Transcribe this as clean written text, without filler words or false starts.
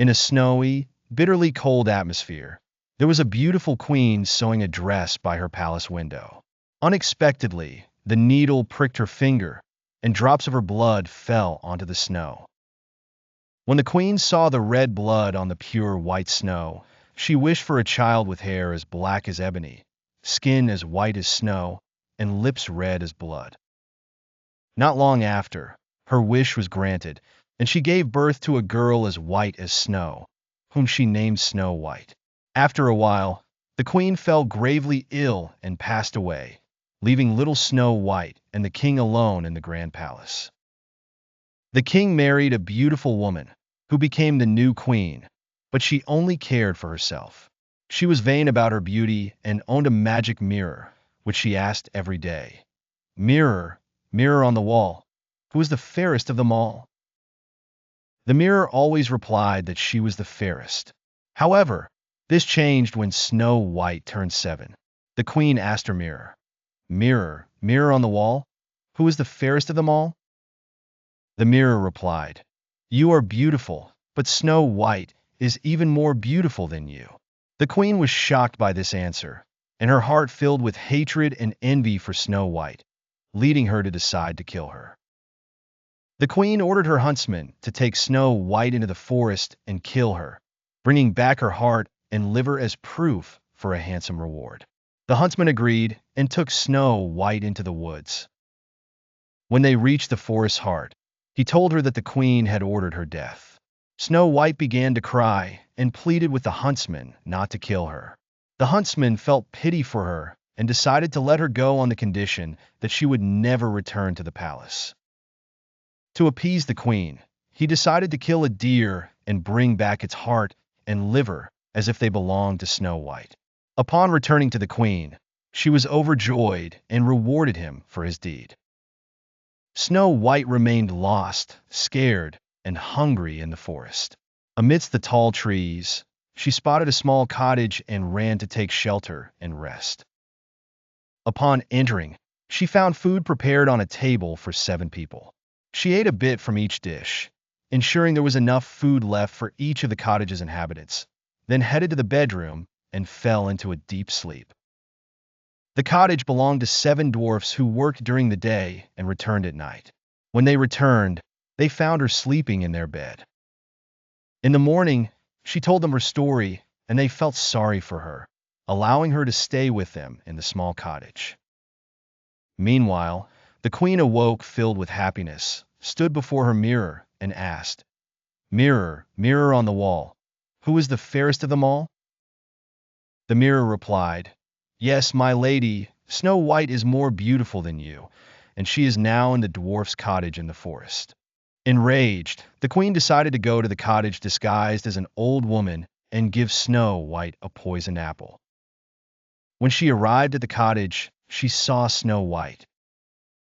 In a snowy, bitterly cold atmosphere, there was a beautiful queen sewing a dress by her palace window. Unexpectedly, the needle pricked her finger, and drops of her blood fell onto the snow. When the queen saw the red blood on the pure white snow, she wished for a child with hair as black as ebony, skin as white as snow, and lips red as blood. Not long after, her wish was granted, and she gave birth to a girl as white as snow, whom she named Snow White. After a while, the queen fell gravely ill and passed away, leaving little Snow White and the king alone in the grand palace. The king married a beautiful woman, who became the new queen, but she only cared for herself. She was vain about her beauty and owned a magic mirror, which she asked every day, "Mirror, mirror on the wall, who is the fairest of them all?" The mirror always replied that she was the fairest. However, this changed when Snow White turned 7. The queen asked her mirror, "Mirror, mirror on the wall, who is the fairest of them all?" The mirror replied, "You are beautiful, but Snow White is even more beautiful than you." The queen was shocked by this answer, and her heart filled with hatred and envy for Snow White, leading her to decide to kill her. The queen ordered her huntsman to take Snow White into the forest and kill her, bringing back her heart and liver as proof for a handsome reward. The huntsman agreed and took Snow White into the woods. When they reached the forest's heart, he told her that the queen had ordered her death. Snow White began to cry and pleaded with the huntsman not to kill her. The huntsman felt pity for her and decided to let her go on the condition that she would never return to the palace. To appease the queen, he decided to kill a deer and bring back its heart and liver as if they belonged to Snow White. Upon returning to the queen, she was overjoyed and rewarded him for his deed. Snow White remained lost, scared, and hungry in the forest. Amidst the tall trees, she spotted a small cottage and ran to take shelter and rest. Upon entering, she found food prepared on a table for 7 people. She ate a bit from each dish, ensuring there was enough food left for each of the cottage's inhabitants, then headed to the bedroom and fell into a deep sleep. The cottage belonged to 7 dwarfs who worked during the day and returned at night. When they returned, they found her sleeping in their bed. In the morning, she told them her story, and they felt sorry for her, allowing her to stay with them in the small cottage. Meanwhile, the queen awoke filled with happiness, stood before her mirror, and asked, "Mirror, mirror on the wall, who is the fairest of them all?" The mirror replied, "Yes, my lady, Snow White is more beautiful than you, and she is now in the dwarf's cottage in the forest." Enraged, the queen decided to go to the cottage disguised as an old woman and give Snow White a poisoned apple. When she arrived at the cottage, she saw Snow White,